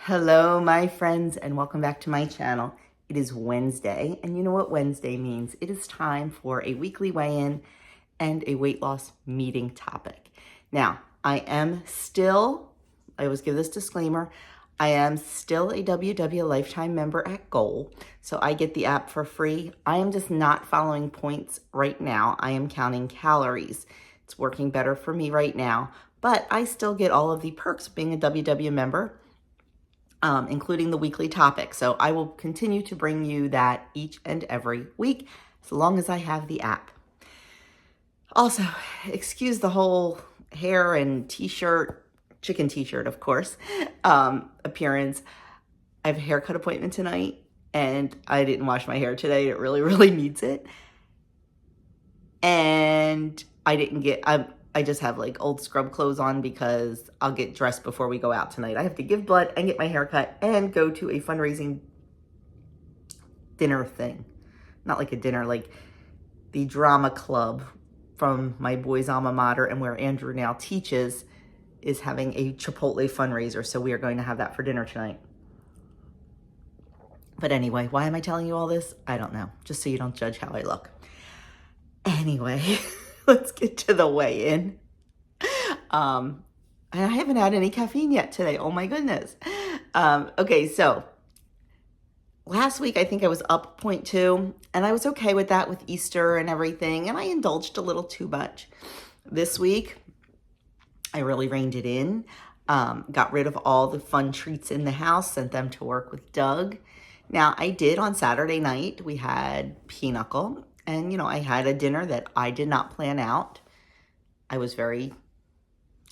Hello, my friends, and welcome back to my channel. It is Wednesday, and you know what Wednesday means. It is time for a weekly weigh-in and a weight loss meeting topic. Now, I always give this disclaimer, I am still a WW Lifetime member at Goal, so I get the app for free. I am just not following points right now. I am counting calories. It's working better for me right now, but I still get all of the perks of being a WW member, including the weekly topic. So I will continue to bring you that each and every week, as long as I have the app. Also, excuse the whole hair and t-shirt, chicken t-shirt, of course, appearance. I have a haircut appointment tonight, and I didn't wash my hair today. It really, really needs it. And I just have like old scrub clothes on because I'll get dressed before we go out tonight. I have to give blood and get my hair cut and go to a fundraising dinner thing. Not like a dinner, like the drama club from my boys' alma mater and where Andrew now teaches is having a Chipotle fundraiser. So we are going to have that for dinner tonight. But anyway, why am I telling you all this? I don't know. Just so you don't judge how I look. Anyway, let's get to the weigh-in. And I haven't had any caffeine yet today. Oh my goodness. Okay, so last week I think I was up 0.2, and I was okay with that with Easter and everything, and I indulged a little too much. This week, I really reined it in, got rid of all the fun treats in the house, sent them to work with Doug. Now, I did on Saturday night, we had pinochle. And, I had a dinner that I did not plan out. I was very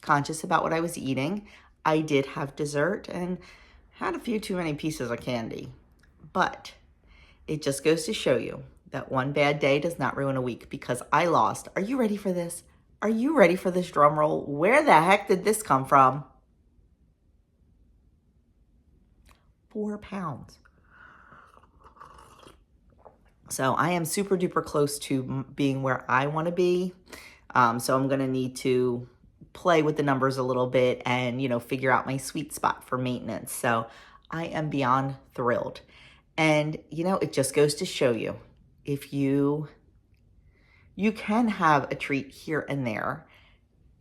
conscious about what I was eating. I did have dessert and had a few too many pieces of candy. But it just goes to show you that one bad day does not ruin a week, because I lost. Are you ready for this? Are you ready for this drum roll? Where the heck did this come from? 4 pounds. So I am super duper close to being where I want to be. So I'm going to need to play with the numbers a little bit and, figure out my sweet spot for maintenance. So I am beyond thrilled. And, it just goes to show you, if you can have a treat here and there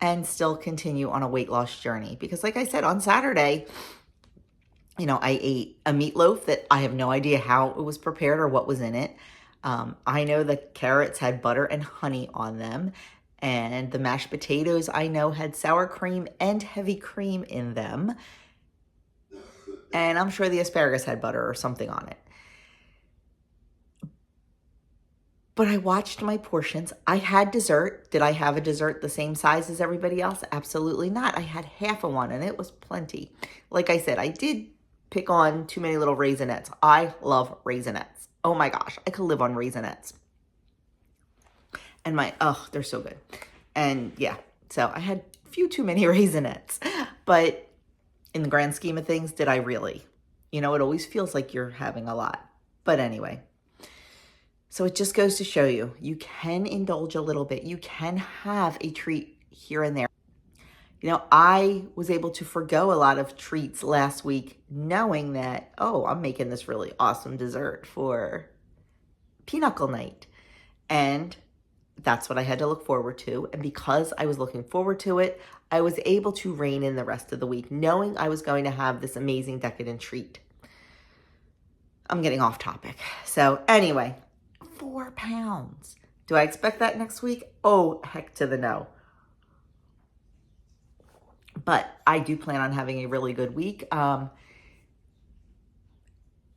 and still continue on a weight loss journey. Because like I said, on Saturday, I ate a meatloaf that I have no idea how it was prepared or what was in it. I know the carrots had butter and honey on them, and the mashed potatoes I know had sour cream and heavy cream in them. And I'm sure the asparagus had butter or something on it. But I watched my portions. I had dessert. Did I have a dessert the same size as everybody else? Absolutely not. I had half of one, and it was plenty. Like I said, I did pick on too many little Raisinets. I love Raisinets. Oh my gosh, I could live on Raisinets. And they're so good. And yeah, so I had a few too many Raisinets. But in the grand scheme of things, did I really? It always feels like you're having a lot. But anyway, so it just goes to show you, you can indulge a little bit. You can have a treat here and there. I was able to forgo a lot of treats last week, knowing that, I'm making this really awesome dessert for pinochle night. And that's what I had to look forward to. And because I was looking forward to it, I was able to rein in the rest of the week, knowing I was going to have this amazing decadent treat. I'm getting off topic. So anyway, 4 pounds. Do I expect that next week? Oh, heck to the no. But I do plan on having a really good week.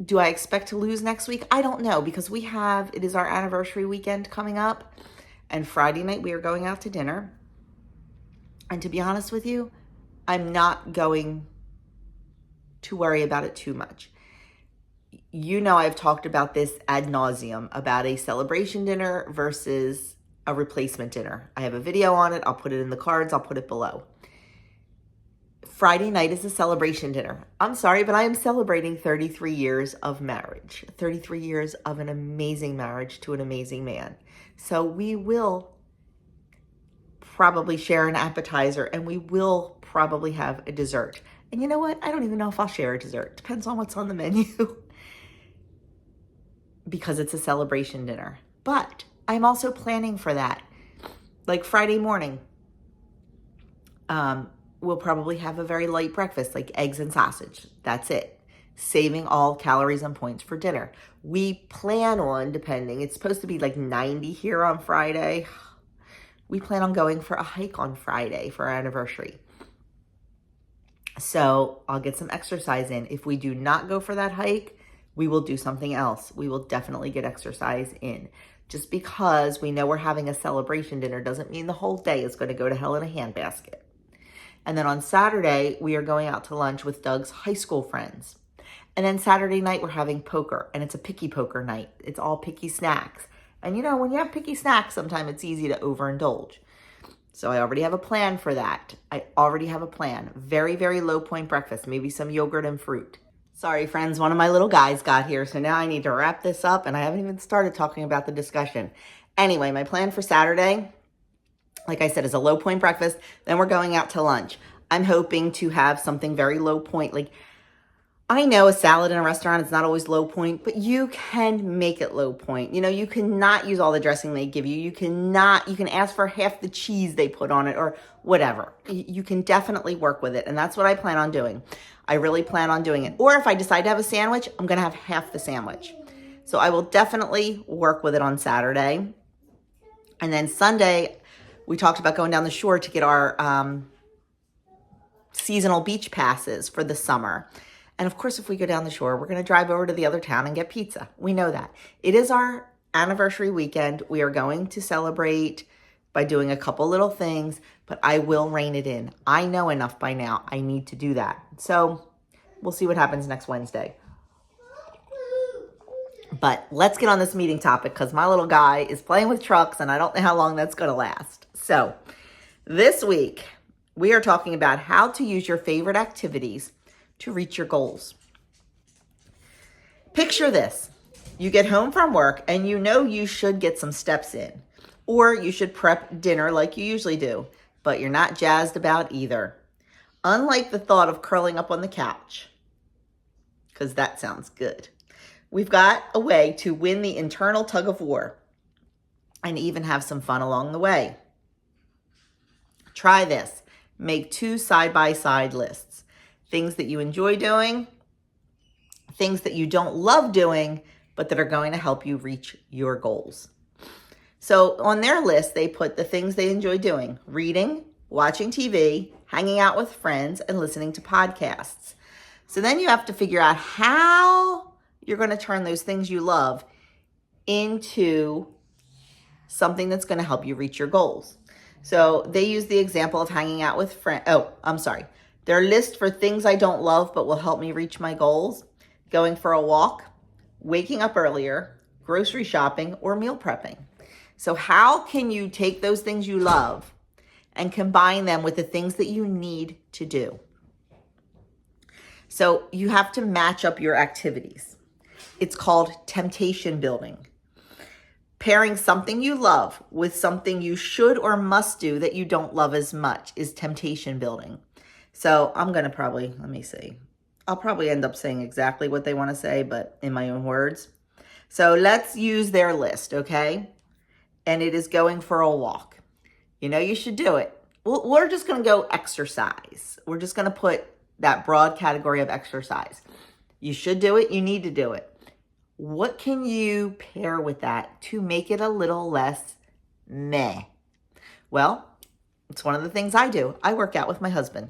Do I expect to lose next week? I don't know, because it is our anniversary weekend coming up. And Friday night we are going out to dinner. And to be honest with you, I'm not going to worry about it too much. I've talked about this ad nauseum, about a celebration dinner versus a replacement dinner. I have a video on it. I'll put it in the cards. I'll put it below. Friday night is a celebration dinner. I'm sorry, but I am celebrating 33 years of marriage, 33 years of an amazing marriage to an amazing man. So we will probably share an appetizer, and we will probably have a dessert. And you know what? I don't even know if I'll share a dessert. Depends on what's on the menu because it's a celebration dinner. But I'm also planning for that. Like Friday morning, we'll probably have a very light breakfast, like eggs and sausage. That's it. Saving all calories and points for dinner. We plan on, depending, it's supposed to be like 90 here on Friday. We plan on going for a hike on Friday for our anniversary. So I'll get some exercise in. If we do not go for that hike, we will do something else. We will definitely get exercise in. Just because we know we're having a celebration dinner doesn't mean the whole day is going to go to hell in a handbasket. And then on Saturday, we are going out to lunch with Doug's high school friends. And then Saturday night, we're having poker, and it's a picky poker night. It's all picky snacks. And you know, when you have picky snacks, sometimes it's easy to overindulge. So I already have a plan for that. I already have a plan. Very, very low point breakfast, maybe some yogurt and fruit. Sorry, friends, one of my little guys got here, so now I need to wrap this up, and I haven't even started talking about the discussion. Anyway, my plan for Saturday, like I said, is a low point breakfast. Then we're going out to lunch. I'm hoping to have something very low point. Like, I know a salad in a restaurant is not always low point, but you can make it low point. You know, you cannot use all the dressing they give you. You can ask for half the cheese they put on it or whatever. You can definitely work with it. And that's what I plan on doing. I really plan on doing it. Or if I decide to have a sandwich, I'm going to have half the sandwich. So I will definitely work with it on Saturday. And then Sunday, we talked about going down the shore to get our seasonal beach passes for the summer. And of course, if we go down the shore, we're going to drive over to the other town and get pizza. We know that. It is our anniversary weekend. We are going to celebrate by doing a couple little things, but I will rein it in. I know enough by now. I need to do that. So we'll see what happens next Wednesday. But let's get on this meeting topic because my little guy is playing with trucks and I don't know how long that's going to last. So this week, we are talking about how to use your favorite activities to reach your goals. Picture this. You get home from work and you know you should get some steps in, or you should prep dinner like you usually do, but you're not jazzed about either. Unlike the thought of curling up on the couch, because that sounds good, we've got a way to win the internal tug of war and even have some fun along the way. Try this. Make 2 side-by-side lists. Things that you enjoy doing, things that you don't love doing, but that are going to help you reach your goals. So on their list, they put the things they enjoy doing: reading, watching TV, hanging out with friends, and listening to podcasts. So then you have to figure out how you're going to turn those things you love into something that's going to help you reach your goals. So they use the example of hanging out with friends. Their list for things I don't love but will help me reach my goals: going for a walk, waking up earlier, grocery shopping, or meal prepping. So how can you take those things you love and combine them with the things that you need to do? So you have to match up your activities. It's called temptation building. Pairing something you love with something you should or must do that you don't love as much is temptation building. So I'm going to I'll probably end up saying exactly what they want to say, but in my own words. So let's use their list, okay? And it is going for a walk. You know you should do it. We're just going to go exercise. We're just going to put that broad category of exercise. You should do it. You need to do it. What can you pair with that to make it a little less meh? Well, it's one of the things I do. I work out with my husband.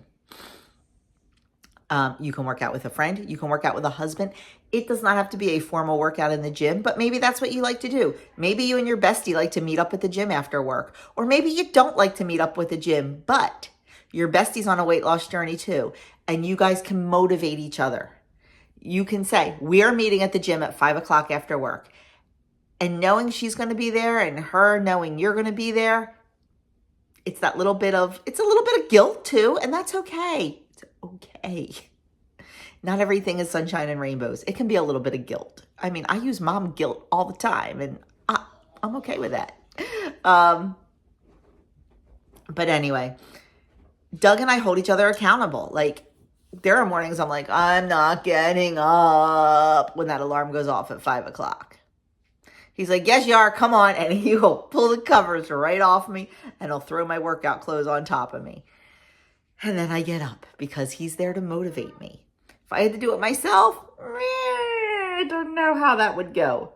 You can work out with a friend. You can work out with a husband. It does not have to be a formal workout in the gym, but maybe that's what you like to do. Maybe you and your bestie like to meet up at the gym after work. Or maybe you don't like to meet up with the gym, but your bestie's on a weight loss journey too, and you guys can motivate each other. You can say, we are meeting at the gym at 5 o'clock after work. And knowing she's going to be there and her knowing you're going to be there, it's a little bit of guilt too, and that's okay. It's okay. Not everything is sunshine and rainbows. It can be a little bit of guilt. I mean, I use mom guilt all the time, and I'm okay with that. But anyway, Doug and I hold each other accountable. Like, There are mornings I'm like, I'm not getting up when that alarm goes off at 5 o'clock. He's like, yes, you are. Come on. And he will pull the covers right off me and he'll throw my workout clothes on top of me. And then I get up because he's there to motivate me. If I had to do it myself, I don't know how that would go.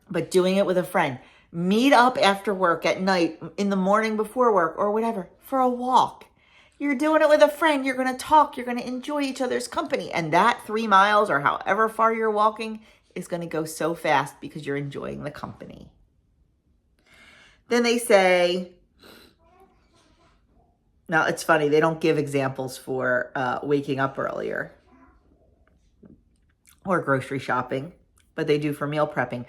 But doing it with a friend, meet up after work at night, in the morning before work or whatever, for a walk. You're doing it with a friend. You're going to talk. You're going to enjoy each other's company. And that 3 miles or however far you're walking is going to go so fast because you're enjoying the company. Then they say, now it's funny, they don't give examples for waking up earlier or grocery shopping, but they do for meal prepping.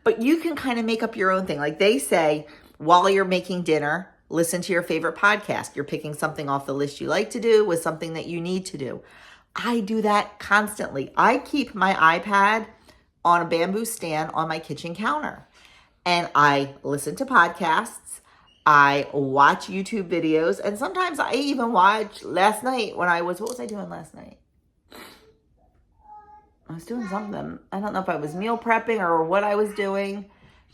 But you can kind of make up your own thing. Like they say, while you're making dinner, listen to your favorite podcast. You're picking something off the list you like to do with something that you need to do. I do that constantly. I keep my iPad on a bamboo stand on my kitchen counter. And I listen to podcasts. I watch YouTube videos. And sometimes I even watch last night when what was I doing last night? I was doing something. I don't know if I was meal prepping or what I was doing.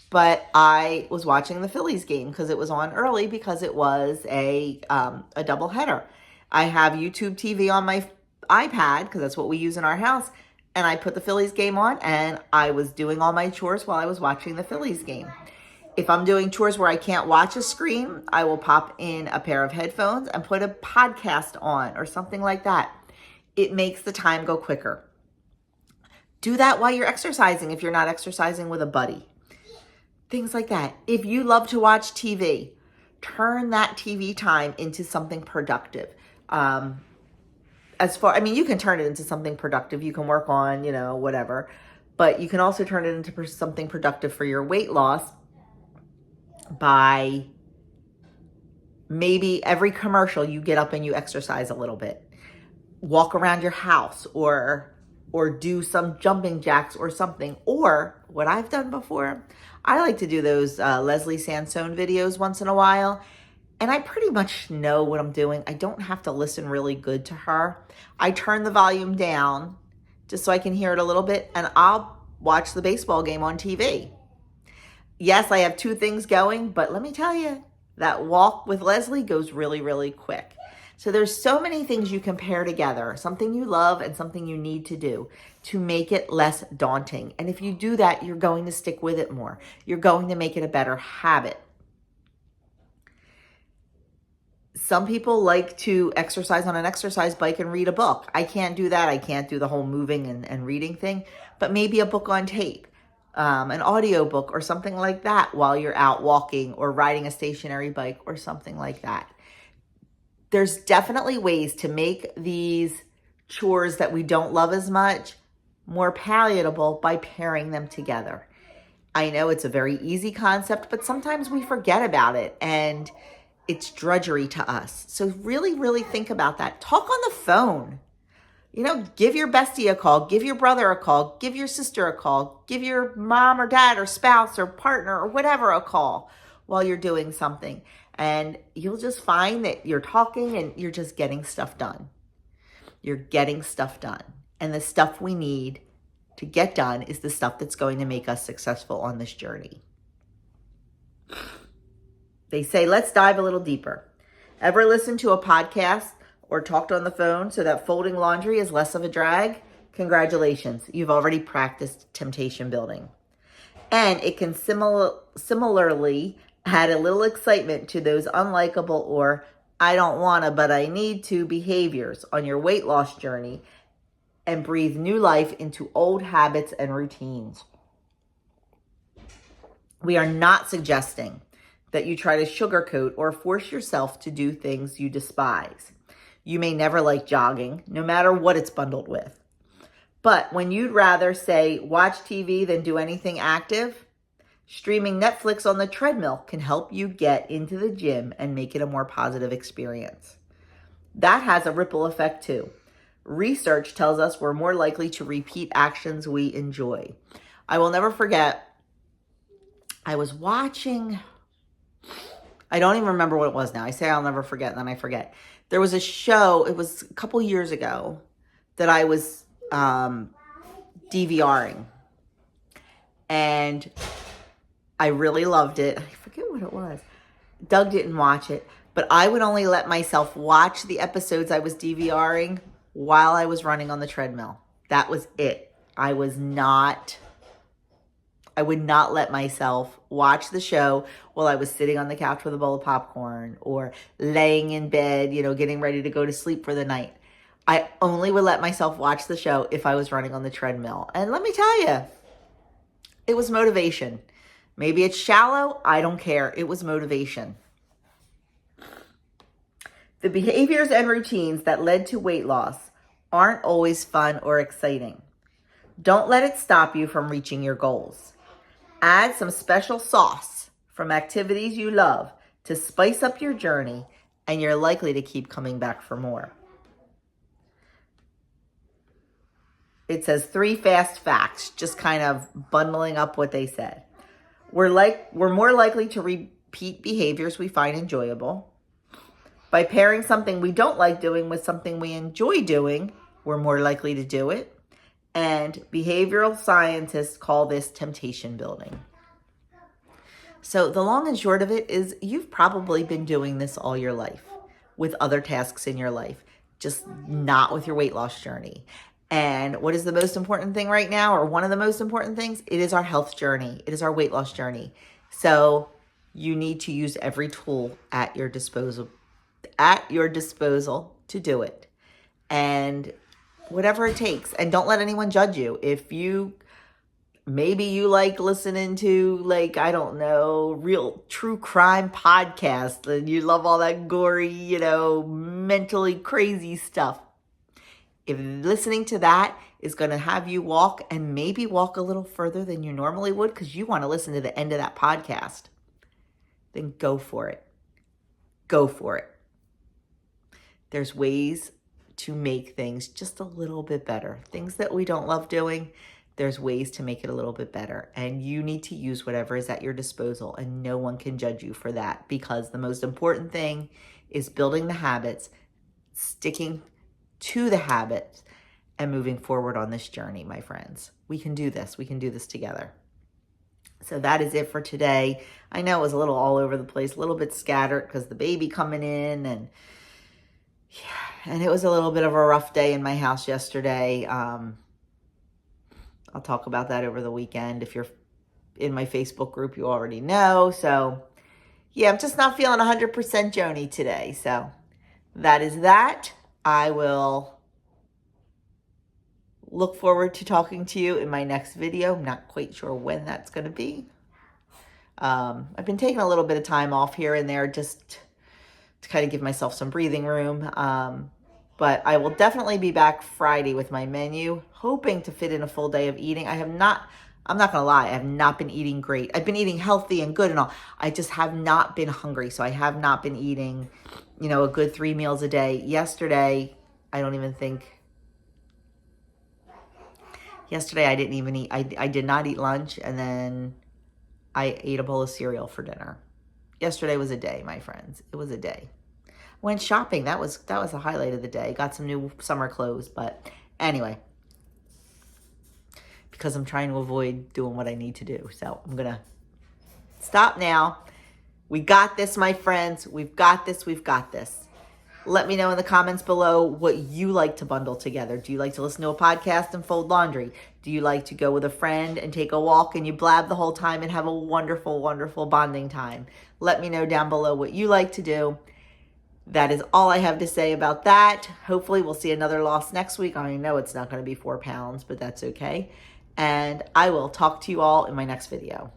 But I was watching the Phillies game because it was on early because it was a doubleheader. I have YouTube TV on my iPad because that's what we use in our house. And I put the Phillies game on and I was doing all my chores while I was watching the Phillies game. If I'm doing chores where I can't watch a screen, I will pop in a pair of headphones and put a podcast on or something like that. It makes the time go quicker. Do that while you're exercising if you're not exercising with a buddy. Things like that. If you love to watch TV, turn that TV time into something productive. You can turn it into something productive. You can work on, whatever. But you can also turn it into something productive for your weight loss by maybe every commercial you get up and you exercise a little bit. Walk around your house or do some jumping jacks or something. Or what I've done before, I like to do those Leslie Sansone videos once in a while. And I pretty much know what I'm doing. I don't have to listen really good to her. I turn the volume down just so I can hear it a little bit. And I'll watch the baseball game on TV. Yes, I have 2 things going. But let me tell you, that walk with Leslie goes really, really quick. So there's so many things you can pair together, something you love and something you need to do to make it less daunting. And if you do that, you're going to stick with it more. You're going to make it a better habit. Some people like to exercise on an exercise bike and read a book. I can't do that. I can't do the whole moving and reading thing, but maybe a book on tape, an audio book or something like that while you're out walking or riding a stationary bike or something like that. There's definitely ways to make these chores that we don't love as much more palatable by pairing them together. I know it's a very easy concept, but sometimes we forget about it and it's drudgery to us. So really, really think about that. Talk on the phone. Give your bestie a call, give your brother a call, give your sister a call, give your mom or dad or spouse or partner or whatever a call while you're doing something. And you'll just find that you're talking and you're just getting stuff done. You're getting stuff done. And the stuff we need to get done is the stuff that's going to make us successful on this journey. They say, let's dive a little deeper. Ever listen to a podcast or talked on the phone so that folding laundry is less of a drag? Congratulations, you've already practiced temptation building. And it can similarly add a little excitement to those unlikable or I don't wanna but I need to behaviors on your weight loss journey and breathe new life into old habits and routines. We are not suggesting that you try to sugarcoat or force yourself to do things you despise. You may never like jogging, no matter what it's bundled with. But when you'd rather, say, watch TV than do anything active, streaming Netflix on the treadmill can help you get into the gym and make it a more positive experience. That has a ripple effect too. Research tells us we're more likely to repeat actions we enjoy. I will never forget, I was watching I don't even remember what it was now. I say I'll never forget, and then I forget. There was a show, it was a couple years ago, that I was DVRing. And I really loved it. I forget what it was. Doug didn't watch it, but I would only let myself watch the episodes I was DVRing while I was running on the treadmill. That was it. I would not let myself watch the show while I was sitting on the couch with a bowl of popcorn or laying in bed, getting ready to go to sleep for the night. I only would let myself watch the show if I was running on the treadmill. And let me tell you, it was motivation. Maybe it's shallow. I don't care. It was motivation. The behaviors and routines that led to weight loss aren't always fun or exciting. Don't let it stop you from reaching your goals. Add some special sauce from activities you love to spice up your journey, and you're likely to keep coming back for more. It says 3 fast facts, just kind of bundling up what they said. We're more likely to repeat behaviors we find enjoyable. By pairing something we don't like doing with something we enjoy doing, we're more likely to do it. And behavioral scientists call this temptation building. So the long and short of it is you've probably been doing this all your life with other tasks in your life, just not with your weight loss journey. And what is the most important thing right now, or one of the most important things? It is our health journey. It is our weight loss journey. So you need to use every tool at your disposal to do it. And whatever it takes. And don't let anyone judge you. If maybe you like listening to, I don't know, real true crime podcasts, and you love all that gory, mentally crazy stuff. If listening to that is going to have you walk, and maybe walk a little further than you normally would because you want to listen to the end of that podcast, then go for it. Go for it. There's ways to make things just a little bit better. Things that we don't love doing, there's ways to make it a little bit better. And you need to use whatever is at your disposal, and no one can judge you for that, because the most important thing is building the habits, sticking to the habits, and moving forward on this journey, my friends. We can do this. We can do this together. So that is it for today. I know it was a little all over the place, a little bit scattered because the baby coming in, and it was a little bit of a rough day in my house yesterday. I'll talk about that over the weekend. If you're in my Facebook group, you already know. So I'm just not feeling 100% Joni today. So that is that. I will look forward to talking to you in my next video. I'm not quite sure when that's going to be. I've been taking a little bit of time off here and there just to kind of give myself some breathing room. But I will definitely be back Friday with my menu, hoping to fit in a full day of eating. I'm not going to lie, I have not been eating great. I've been eating healthy and good and all. I just have not been hungry. So I have not been eating, a good 3 meals a day. Yesterday, I didn't even eat. I did not eat lunch, and then I ate a bowl of cereal for dinner. Yesterday was a day, my friends. It was a day. Went shopping. That was the highlight of the day. Got some new summer clothes, but anyway, because I'm trying to avoid doing what I need to do. So I'm going to stop now. We got this, my friends. We've got this. We've got this. Let me know in the comments below what you like to bundle together. Do you like to listen to a podcast and fold laundry? Do you like to go with a friend and take a walk and you blab the whole time and have a wonderful, wonderful bonding time? Let me know down below what you like to do. That is all I have to say about that. Hopefully we'll see another loss next week. I know it's not going to be 4 pounds, but that's okay. And I will talk to you all in my next video.